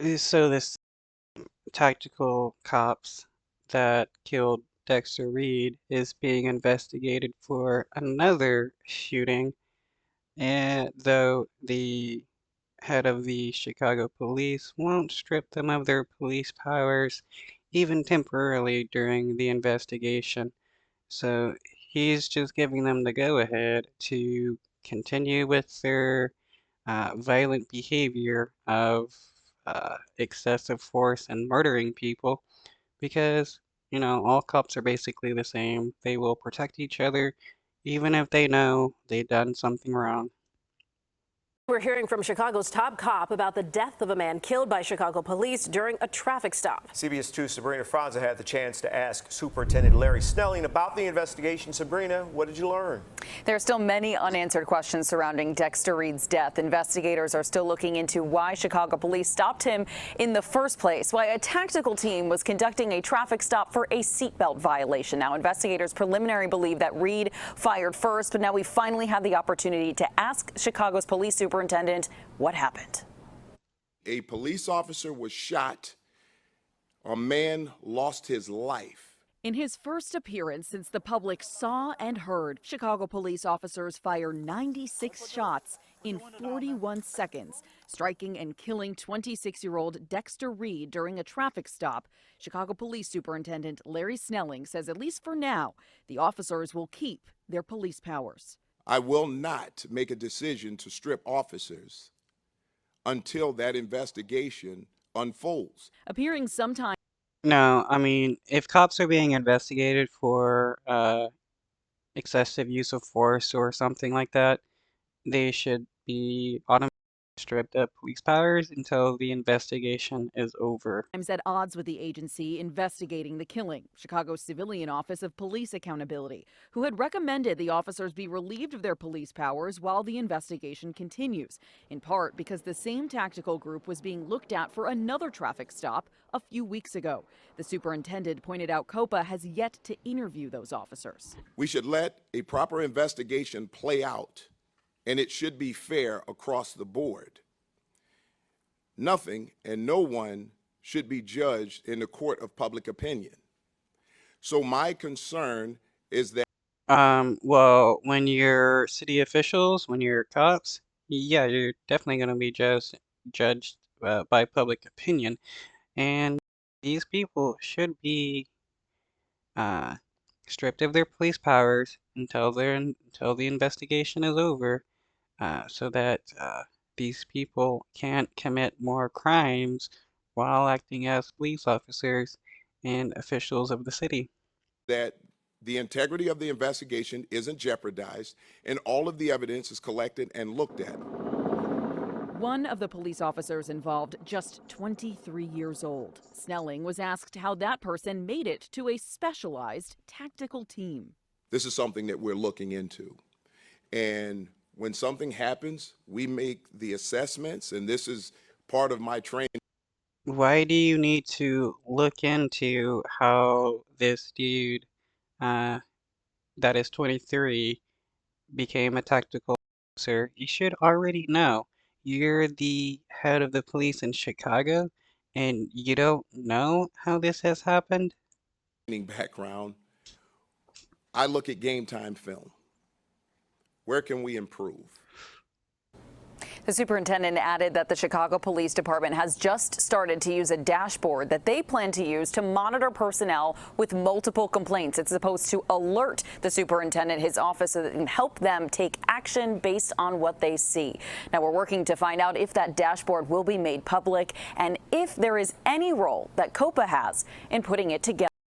So this tactical cops that killed Dexter Reed is being investigated for another shooting, and though the head of the Chicago police won't strip them of their police powers even temporarily during the investigation. So he's just giving them the go-ahead to continue with their violent behavior of excessive force and murdering people because, all cops are basically the same. They will protect each other even if they know they've done something wrong. We're hearing from Chicago's top cop about the death of a man killed by Chicago police during a traffic stop. CBS 2's Sabrina Franza had the chance to ask Superintendent Larry Snelling about the investigation. Sabrina, what did you learn? There are still many unanswered questions surrounding Dexter Reed's death. Investigators are still looking into why Chicago police stopped him in the first place, why a tactical team was conducting a traffic stop for a seatbelt violation. Now, investigators preliminarily believe that Reed fired first, but now we finally have the opportunity to ask Chicago's police superintendent what happened. A police officer was shot. A man lost his life. In his first appearance since the public saw and heard, Chicago police officers fire 96 shots in 41 seconds, striking and killing 26-year-old Dexter Reed during a traffic stop. Chicago Police Superintendent Larry Snelling says at least for now, the officers will keep their police powers. I will not make a decision to strip officers until that investigation unfolds. Appearing sometime. No, I mean, if cops are being investigated for excessive use of force or something like that, they should be automatically stripped of police powers until the investigation is over. Times at odds with the agency investigating the killing. Chicago's Civilian Office of Police Accountability, who had recommended the officers be relieved of their police powers while the investigation continues, in part because the same tactical group was being looked at for another traffic stop a few weeks ago. The superintendent pointed out COPA has yet to interview those officers. We should let a proper investigation play out, and it should be fair across the board. Nothing and no one should be judged in the court of public opinion. So my concern is that Well, when you're city officials, when you're cops, yeah, you're definitely going to be judged by public opinion, and these people should be uh, stripped of their police powers until the investigation is over, so that these people can't commit more crimes while acting as police officers and officials of the city. that the integrity of the investigation isn't jeopardized and all of the evidence is collected and looked at. One of the police officers involved, just 23 years old. Snelling was asked how that person made it to a specialized tactical team. This is something that we're looking into. And when something happens, we make the assessments, and this is part of my training. Why do you need to look into how this dude that is 23 became a tactical officer? You should already know. You're the head of the police in Chicago, and you don't know how this has happened? Background, I look at game time film. Where can we improve? The superintendent added that the Chicago Police Department has just started to use a dashboard that they plan to use to monitor personnel with multiple complaints. It's supposed to alert the superintendent, his office, and help them take action based on what they see. Now, we're working to find out if that dashboard will be made public and if there is any role that COPA has in putting it together.